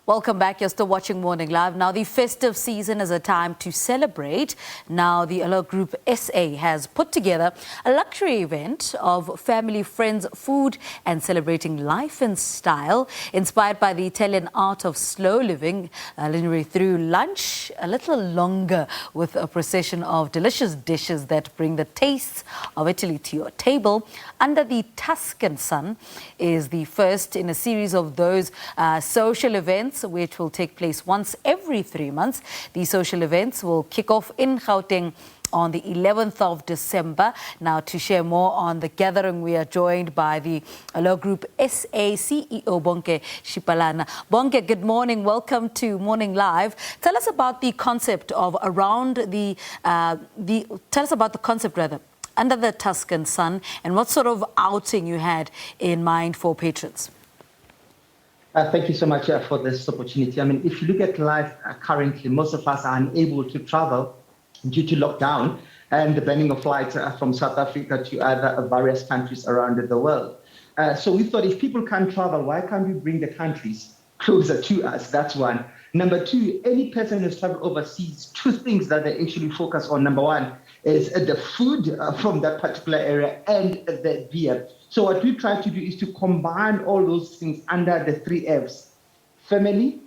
Welcome back. You're still watching Morning Live. Now, the festive season is a time to celebrate. Now, the Allure Group SA has put together a luxury event of family, friends, food and celebrating life and style, inspired by the Italian art of slow living, literally through lunch a little longer with a procession of delicious dishes that bring the tastes of Italy to your table. Under the Tuscan Sun is the first in a series of those social events which will take place once every 3 months. These social events will kick off in Gauteng on the 11th of December. Now, to share more on the gathering, we are joined by the Allure Group SA CEO, Bonnke Shipalana. Bonnke, good morning. Welcome to Morning Live. Tell us about the concept of Under the Tuscan Sun, and what sort of outing you had in mind for patrons. Thank you so much for this opportunity. I mean, if you look at life currently, most of us are unable to travel due to lockdown and the banning of flights from South Africa to other various countries around the world. So we thought, if people can't travel, why can't we bring the countries closer to us? That's one. Number two, any person who's traveled overseas, two things that they actually focus on. Number one is the food from that particular area and the beer. So what we try to do is to combine all those things under the 3 Fs: family,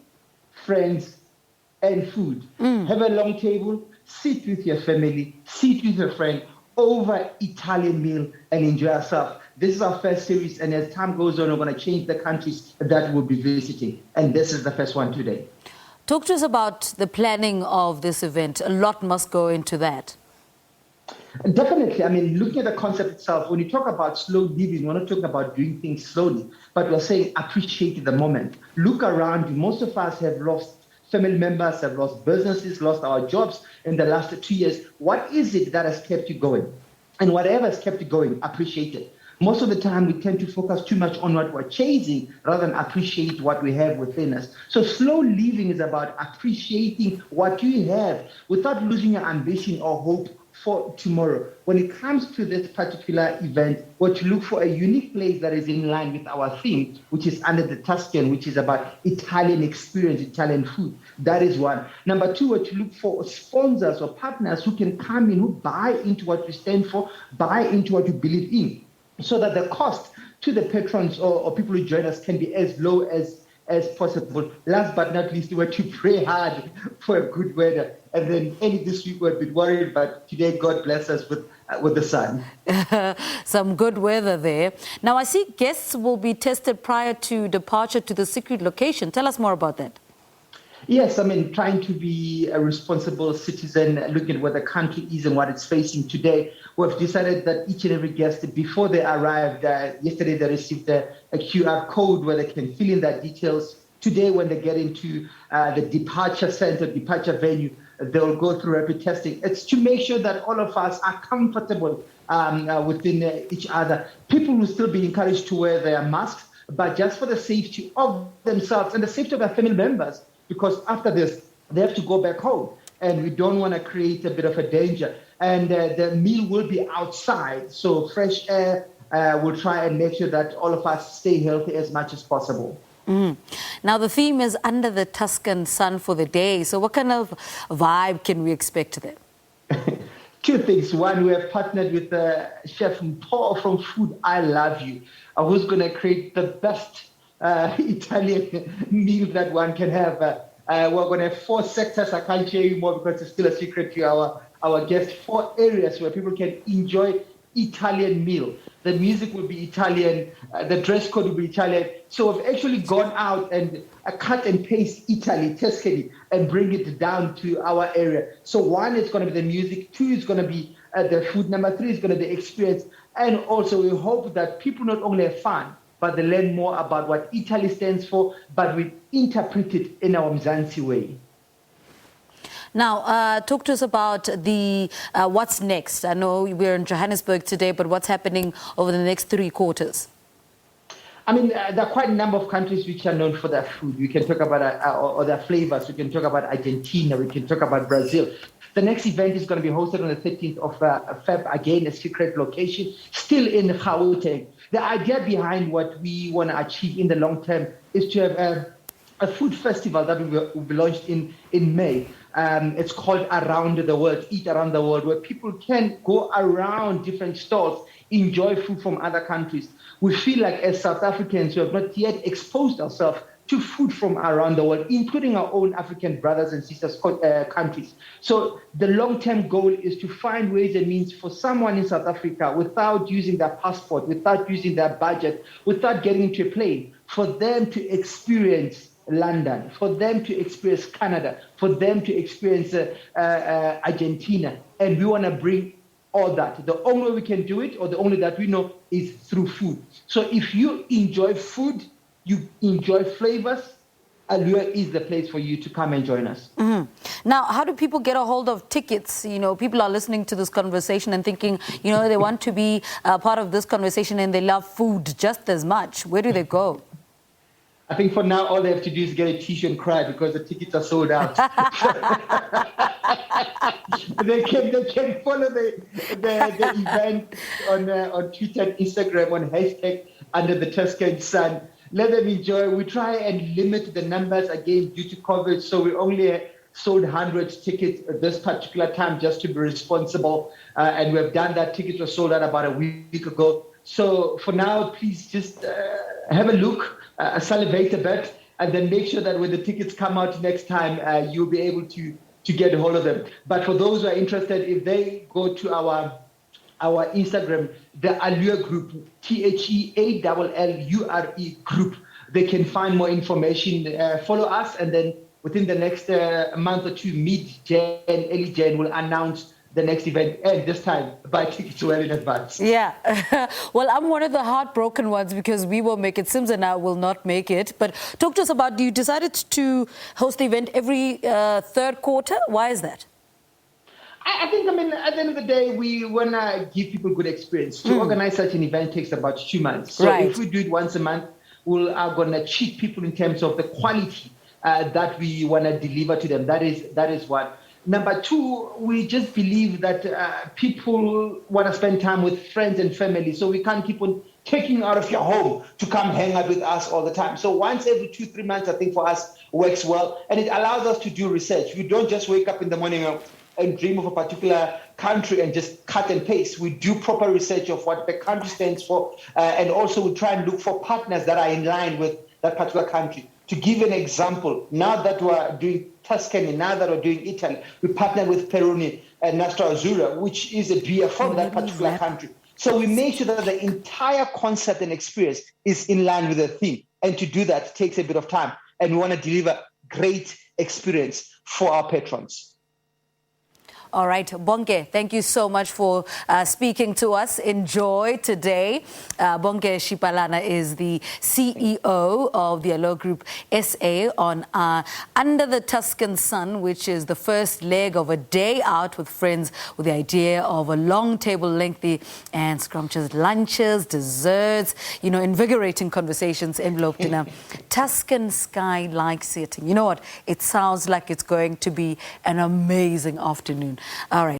friends, and food. Have a long table, sit with your family, sit with your friend over Italian meal and enjoy yourself. This is our first series, and as time goes on, we're going to change the countries that we'll be visiting. And this is the first one today. Talk to us about the planning of this event. A lot must go into that. Definitely. I mean, looking at the concept itself, when you talk about slow living, we're not talking about doing things slowly, but we're saying appreciate the moment. Look around you. Most of us have lost family members, have lost businesses, lost our jobs in the last 2 years. What is it that has kept you going? And whatever has kept you going, appreciate it. Most of the time, we tend to focus too much on what we're chasing rather than appreciate what we have within us. So slow living is about appreciating what you have without losing your ambition or hope for tomorrow. When it comes to this particular event, what you look for a unique place that is in line with our theme, which is Under the Tuscan, which is about Italian experience, Italian food. That is one. Number two, what you look for sponsors or partners who can come in, who buy into what we stand for, buy into what you believe in, so that the cost to the patrons or people who join us can be as low as possible. Last but not least, we were to pray hard for a good weather. And then this week we're a bit worried, but today God bless us with the sun. Some good weather there. Now, I see guests will be tested prior to departure to the secret location. Tell us more about that. Yes, I mean, trying to be a responsible citizen, looking at where the country is and what it's facing today. We've decided that each and every guest, before they arrived, yesterday they received a QR code where they can fill in their details. Today, when they get into the departure center, departure venue, they'll go through rapid testing. It's to make sure that all of us are comfortable within each other. People will still be encouraged to wear their masks, but just for the safety of themselves and the safety of their family members, because after this, they have to go back home, and we don't want to create a bit of a danger. And the meal will be outside, so fresh air will try and make sure that all of us stay healthy as much as possible. Now, the theme is Under the Tuscan Sun for the day. So what kind of vibe can we expect there? Two things. One, we have partnered with Chef Paul from Food I Love You, who's going to create the best Italian meal that one can have. We're going to have 4 sectors. I can't share you more because it's still a secret to our guests. 4 areas where people can enjoy Italian meal. The music will be Italian. The dress code will be Italian. So we've actually gone out and cut and paste Italy, Tuscany, and bring it down to our area. So 1 is going to be the music. 2 is going to be the food. Number 3 is going to be the experience. And also we hope that people not only have fun, but they learn more about what Italy stands for, but we interpret it in our Mzansi way. Now, talk to us about the what's next. I know we're in Johannesburg today, but what's happening over the next 3 quarters? I mean, there are quite a number of countries which are known for their food. We can talk about or their flavors. We can talk about Argentina. We can talk about Brazil. The next event is going to be hosted on the 13th of Feb, again, a secret location, still in Gauteng. The idea behind what we want to achieve in the long term is to have a food festival that will be launched in May. It's called Around the World, Eat Around the World, where people can go around different stalls, enjoy food from other countries. We feel like as South Africans, we have not yet exposed ourselves to food from around the world, including our own African brothers and sisters countries. So the long-term goal is to find ways and means for someone in South Africa, without using their passport, without using their budget, without getting into a plane, for them to experience London, for them to experience Canada, for them to experience Argentina. And we want to bring all that. The only way we can do it, or the only that we know, is through food. So if you enjoy food, you enjoy flavors, Allure is the place for you to come and join us. Mm-hmm. Now, how do people get a hold of tickets? You know, people are listening to this conversation and thinking, you know, they want to be part of this conversation and they love food just as much. Where do they go? I think for now, all they have to do is get a t-shirt and cry because the tickets are sold out. They can follow the event on Twitter and Instagram on hashtag Under the Tuscan Sun. Let them enjoy. We try and limit the numbers again due to COVID, so we only sold 100 tickets at this particular time just to be responsible, and we have done that. Tickets were sold out about a week ago. So for now, please just have a look, salivate a bit, and then make sure that when the tickets come out next time, you'll be able to get a hold of them. But for those who are interested, if they go to our Instagram, the Allure Group, THEALLURE Group, they can find more information. Follow us, and then within the next month or two, mid-Jan, early Jan, we'll announce the next event, and this time buy tickets well in advance. Yeah. Well, I'm one of the heartbroken ones because we will make it. Sims and I will not make it. But talk to us about, you decided to host the event every third quarter. Why is that? I think, at the end of the day, we want to give people good experience. To organize such an event takes about 2 months. So if we do it once a month, we are going to cheat people in terms of the quality that we want to deliver to them. That is one. Number two, we just believe that people want to spend time with friends and family, so we can't keep on taking you out of your home to come hang out with us all the time. So once every 2-3 months, I think for us works well, and it allows us to do research. We don't just wake up in the morning and dream of a particular country and just cut and paste. We do proper research of what the country stands for, and also we try and look for partners that are in line with that particular country. To give an example, now that we're doing Tuscany, now that we're doing Italy, we partner with Peroni and Nastro Azzurro, which is a beer from that particular country. So we make sure that the entire concept and experience is in line with the theme. And to do that takes a bit of time. And we want to deliver great experience for our patrons. All right, Bonnke, thank you so much for speaking to us. Enjoy today. Bonnke Shipalana is the CEO of the Allure Group SA on Under the Tuscan Sun, which is the first leg of a day out with friends with the idea of a long table, lengthy and scrumptious lunches, desserts, you know, invigorating conversations enveloped in a Tuscan sky-like setting. You know what? It sounds like it's going to be an amazing afternoon. All right.